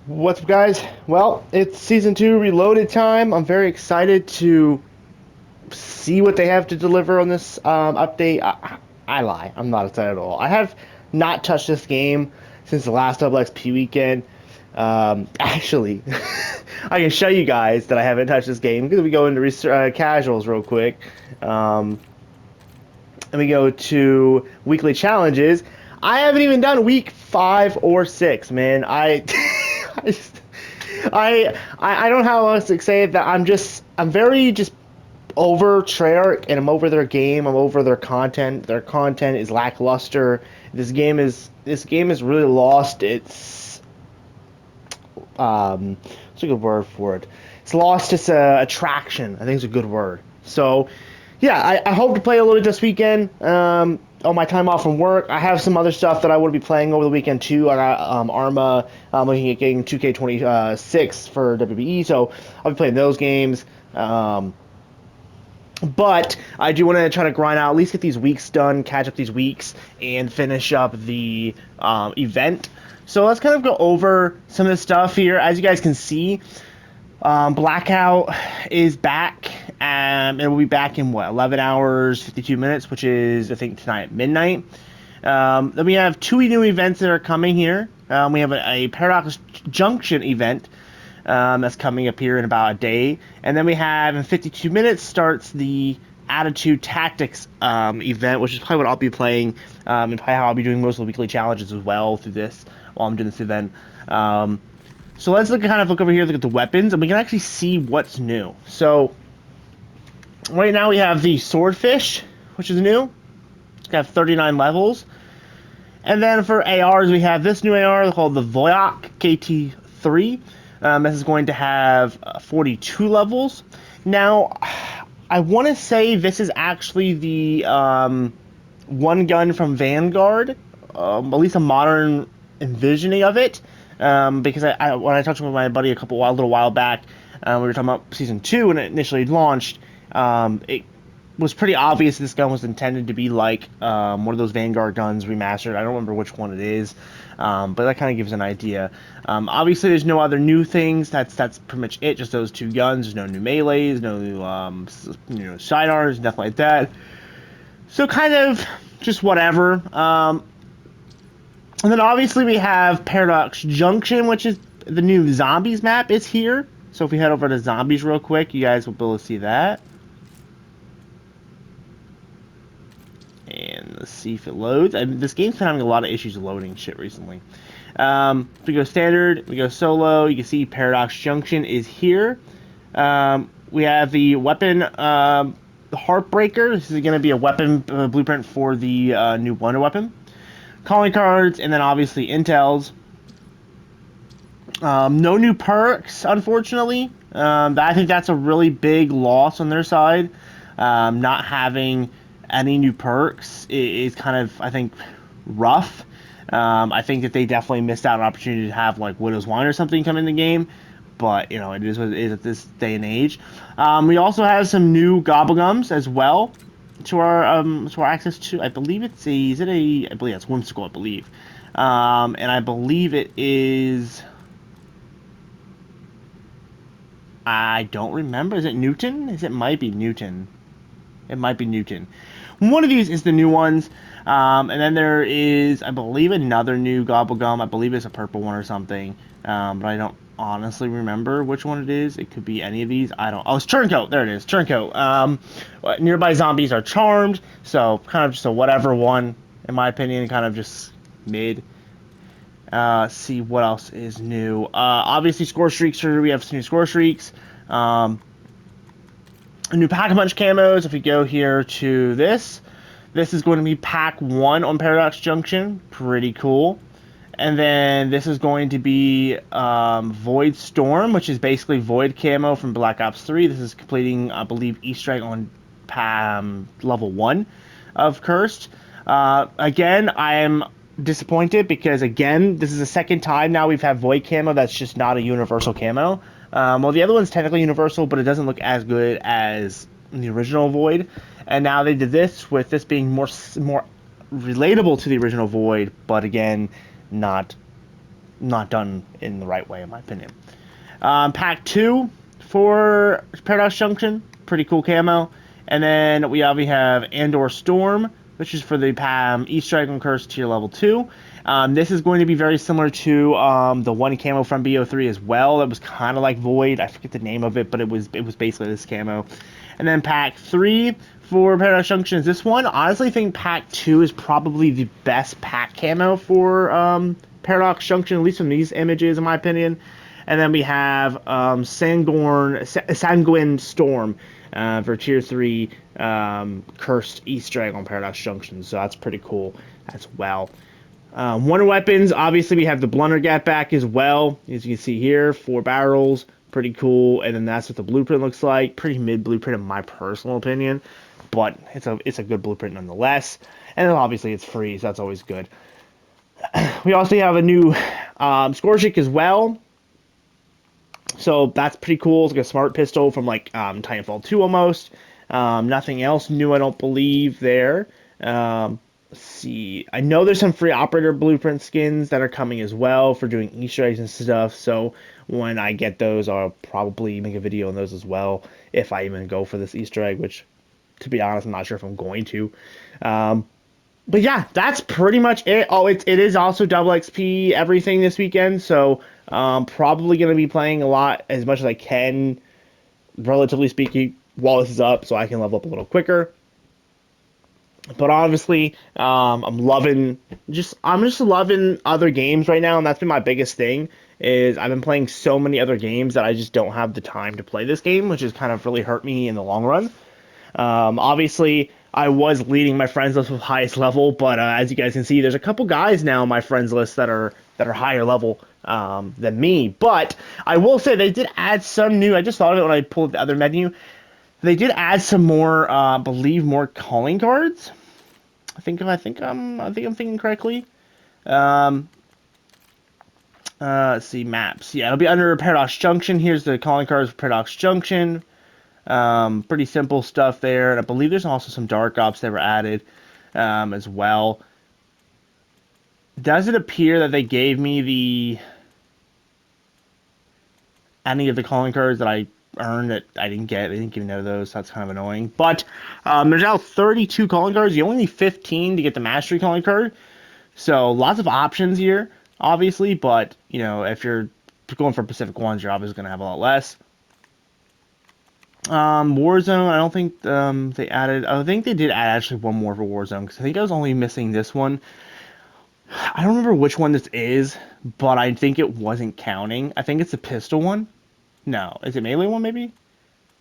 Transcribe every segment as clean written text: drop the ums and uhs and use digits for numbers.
What's up, guys? Well, it's season two reloaded time. I'm very excited to see what they have to deliver on this update. I lie. I'm not excited at all. I have not touched this game since the last XP weekend. Actually, I can show you guys that I haven't touched this game because we go into casuals real quick. Um, and we go to weekly challenges. I haven't even done week 5 or 6, man. I just, I don't know how else to say it. That I'm very just over Treyarch, and I'm over their game. I'm over their content. Their content is lackluster. This game is really lost its what's a good word for it? It's lost its attraction. I think it's a good word. So, yeah, I hope to play a little this weekend. On my time off from work, I have some other stuff that I would be playing over the weekend too. I got Arma. I'm looking at getting 2K26 for WBE, so I'll be playing those games. But I do want to try to grind out, at least get these weeks done, catch up these weeks, and finish up the event. So let's kind of go over some of the stuff here. As you guys can see, Blackout is back, and it will be back in 11 hours, 52 minutes, which is, I think, tonight at midnight. Then we have two new events that are coming here. We have a Paradox Junction event that's coming up here in about a day. And then we have, in 52 minutes, starts the Attitude Tactics event, which is probably what I'll be playing, and probably how I'll be doing most of the weekly challenges as well through this while I'm doing this event. So let's look over here, look at the weapons, and we can actually see what's new. So right now we have the Swordfish, which is new. It's got 39 levels. And then for ARs, we have this new AR called the Voyak KT3. This is going to have 42 levels. Now, I want to say this is actually the one gun from Vanguard, at least a modern envisioning of it. Because when I talked to my buddy a little while back, we were talking about Season 2 when it initially launched, it was pretty obvious this gun was intended to be like one of those Vanguard guns remastered. I don't remember which one it is, but that kind of gives an idea. Obviously, there's no other new things. That's pretty much it. Just those two guns. There's no new melees, no new sidars, nothing like that. So kind of just whatever. And then obviously we have Paradox Junction, which is the new Zombies map is here. So if we head over to Zombies real quick, you guys will be able to see that. And let's see if it loads. This game's been having a lot of issues loading shit recently. If we go standard, we go solo, you can see Paradox Junction is here. We have the weapon, the Heartbreaker. This is going to be a weapon blueprint for the new Wonder Weapon. Calling cards, and then obviously intels. No new perks, unfortunately. I think that's a really big loss on their side. Not having any new perks is kind of, I think, rough. I think that they definitely missed out on an opportunity to have like Widow's Wine or something come in the game, but you know, it is what it is at this day and age. We also have some new Gobblegums as well to our access to. I believe it's I believe it's Whimsical, I believe, and I believe it is. I don't remember. Is it Newton? It might be Newton. It might be Newton. One of these is the new ones. And then there is, I believe, another new Gobblegum. I believe it's a purple one or something. But I don't honestly remember which one it is. It could be any of these. I don't. Oh, it's Turncoat. There it is. Turncoat. Nearby zombies are charmed. So kind of just a whatever one, in my opinion. Kind of just mid. See what else is new. Obviously, score streaks. We have some new score streaks. New Pack-a-Punch camos. If we go here to this is going to be Pack 1 on Paradox Junction. Pretty cool. And then this is going to be Void Storm, which is basically Void camo from Black Ops 3. This is completing, I believe, Easter egg on level 1 of Cursed. Again, I am disappointed because, again, this is the second time now we've had Void camo that's just not a universal camo. Well, the other one's technically universal, but it doesn't look as good as the original Void. And now they did this, with this being more relatable to the original Void, but again, not not done in the right way, in my opinion. Pack 2 for Paradox Junction, pretty cool camo. And then we obviously have Andor Storm, which is for the East Dragon Curse tier level 2. This is going to be very similar to the one camo from BO3 as well. It was kind of like Void. I forget the name of it, but it was basically this camo. And then Pack 3 for Paradox Junction is this one. Honestly, I think Pack 2 is probably the best pack camo for Paradox Junction, at least from these images, in my opinion. And then we have Sanguine Storm for Tier 3 Cursed East Dragon Paradox Junction. So that's pretty cool as well. Wonder Weapons, obviously we have the Blundergat back as well. As you can see here, 4 barrels. Pretty cool. And then that's what the blueprint looks like. Pretty mid blueprint in my personal opinion. But it's a good blueprint nonetheless. And then obviously it's free, so that's always good. We also have a new Scourgic as well. So that's pretty cool. It's like a smart pistol from like Titanfall 2 almost. Nothing else new, I don't believe, there. Let's see. I know there's some free operator blueprint skins that are coming as well for doing Easter eggs and stuff. So when I get those, I'll probably make a video on those as well. If I even go for this Easter egg, which, to be honest, I'm not sure if I'm going to. But yeah, that's pretty much it. Oh, it is also double XP everything this weekend. So probably going to be playing a lot, as much as I can, relatively speaking, while this is up, so I can level up a little quicker. But obviously, I'm just loving other games right now, and that's been my biggest thing. Is I've been playing so many other games that I just don't have the time to play this game, which has kind of really hurt me in the long run. Obviously, I was leading my friends list with highest level, but as you guys can see, there's a couple guys now on my friends list that are higher level than me. But I will say they did add some new. I just thought of it when I pulled the other menu. They did add some more, I believe, more calling cards. I think I'm thinking correctly. Let's see, maps. Yeah, it'll be under Paradox Junction. Here's the calling cards for Paradox Junction. Pretty simple stuff there. And I believe there's also some Dark Ops that were added as well. Does it appear that they gave me any of the calling cards that I earned that I didn't get? They didn't give me none of those, so that's kind of annoying. But there's now 32 calling cards. You only need 15 to get the Mastery calling card. So lots of options here, obviously. But, you know, if you're going for Pacific ones, you're obviously going to have a lot less. Warzone, I don't think they added. I think they did add actually one more for Warzone, because I think I was only missing this one. I don't remember which one this is, but I think it wasn't counting. I think it's the pistol one. No, is it melee one maybe?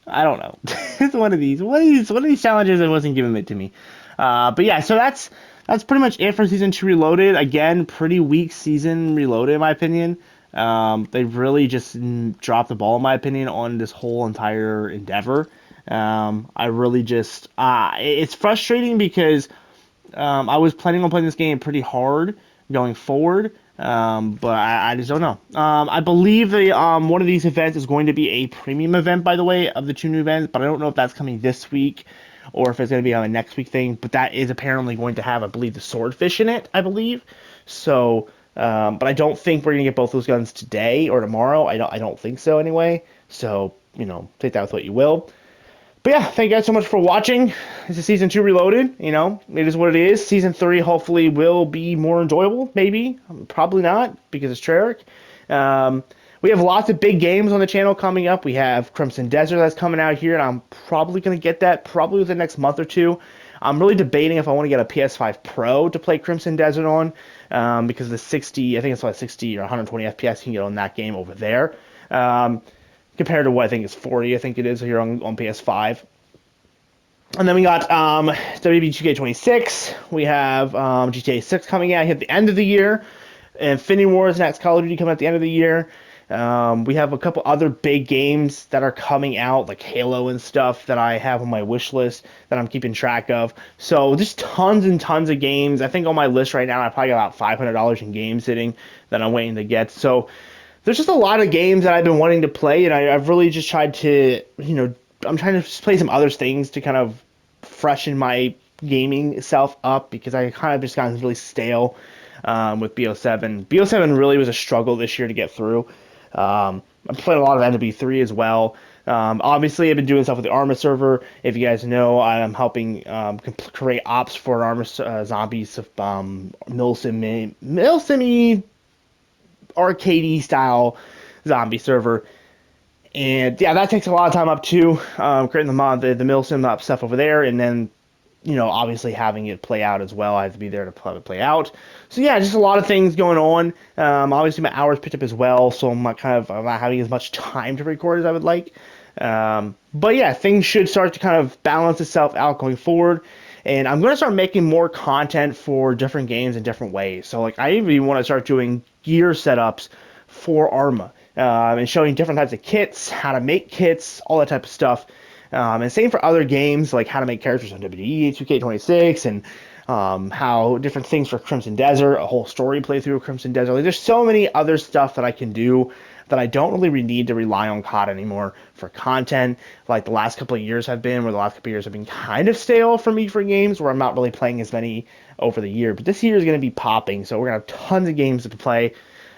I don't know. It's one of these. One of these challenges that wasn't giving it to me. But yeah, so that's pretty much it for Season 2 Reloaded. Again, pretty weak season Reloaded in my opinion. They really just dropped the ball, in my opinion, on this whole entire endeavor. I really just... it's frustrating because I was planning on playing this game pretty hard going forward, but I just don't know. I believe one of these events is going to be a premium event, by the way, of the 2 new events, but I don't know if that's coming this week or if it's going to be on a next week thing. But that is apparently going to have, I believe, the swordfish in it, I believe. So... but I don't think we're gonna get both those guns today or tomorrow. I don't think so anyway. So, you know, take that with what you will. But yeah, thank you guys so much for watching. This is Season 2 Reloaded. You know, it is what it is. Season 3 hopefully will be more enjoyable, maybe. Probably not, because it's Treyarch. We have lots of big games on the channel coming up. We have Crimson Desert that's coming out here, and I'm probably going to get that probably within the next month or two. I'm really debating if I want to get a PS5 Pro to play Crimson Desert on, because the 60, I think it's like 60 or 120 FPS you can get on that game over there, compared to what I think is 40, I think it is here on PS5. And then we got WB 2K26. We have GTA 6 coming out here at the end of the year. Infinity Wars, next Call of Duty coming at the end of the year. We have a couple other big games that are coming out, like Halo and stuff, that I have on my wish list that I'm keeping track of. So just tons and tons of games. I think on my list right now, I probably got about $500 in games sitting that I'm waiting to get. So there's just a lot of games that I've been wanting to play, and I've really just tried to, you know, I'm trying to just play some other things to kind of freshen my gaming self up, because I kind of just gotten really stale. with BO7. BO7 really was a struggle this year to get through. I played a lot of NW3 as well. Obviously, I've been doing stuff with the Arma server. If you guys know, I'm helping create ops for an Arma zombies milsim arcadey style zombie server. And yeah, that takes a lot of time up too, creating the milsim up stuff over there, and then obviously having it play out as well. I have to be there to play out. So yeah, just a lot of things going on. Obviously my hours picked up as well, so I'm not having as much time to record as I would like. But yeah, things should start to kind of balance itself out going forward. And I'm going to start making more content for different games in different ways. So like I even want to start doing gear setups for Arma, and showing different types of kits, how to make kits, all that type of stuff. And same for other games, like how to make characters on WWE, 2K26, and how different things for Crimson Desert, a whole story playthrough of Crimson Desert. Like, there's so many other stuff that I can do that I don't really need to rely on COD anymore for content, like the last couple of years have been, where the last couple of years have been kind of stale for me for games, where I'm not really playing as many over the year. But this year is going to be popping, so we're going to have tons of games to play.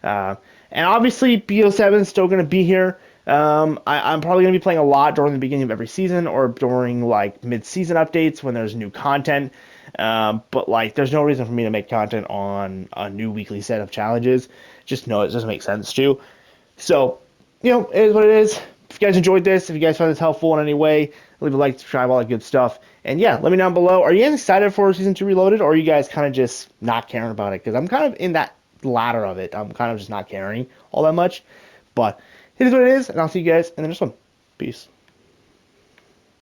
And obviously, BO7 is still going to be here. I'm probably going to be playing a lot during the beginning of every season or during like mid-season updates when there's new content. But like, there's no reason for me to make content on a new weekly set of challenges. Just know it doesn't make sense to. So, it is what it is. If you guys enjoyed this, if you guys found this helpful in any way, leave a like, subscribe, all that good stuff. And yeah, let me know down below. Are you guys excited for Season 2 Reloaded, or are you guys kind of just not caring about it? Because I'm kind of in that ladder of it. I'm kind of just not caring all that much. But it is what it is, and I'll see you guys in the next one. Peace.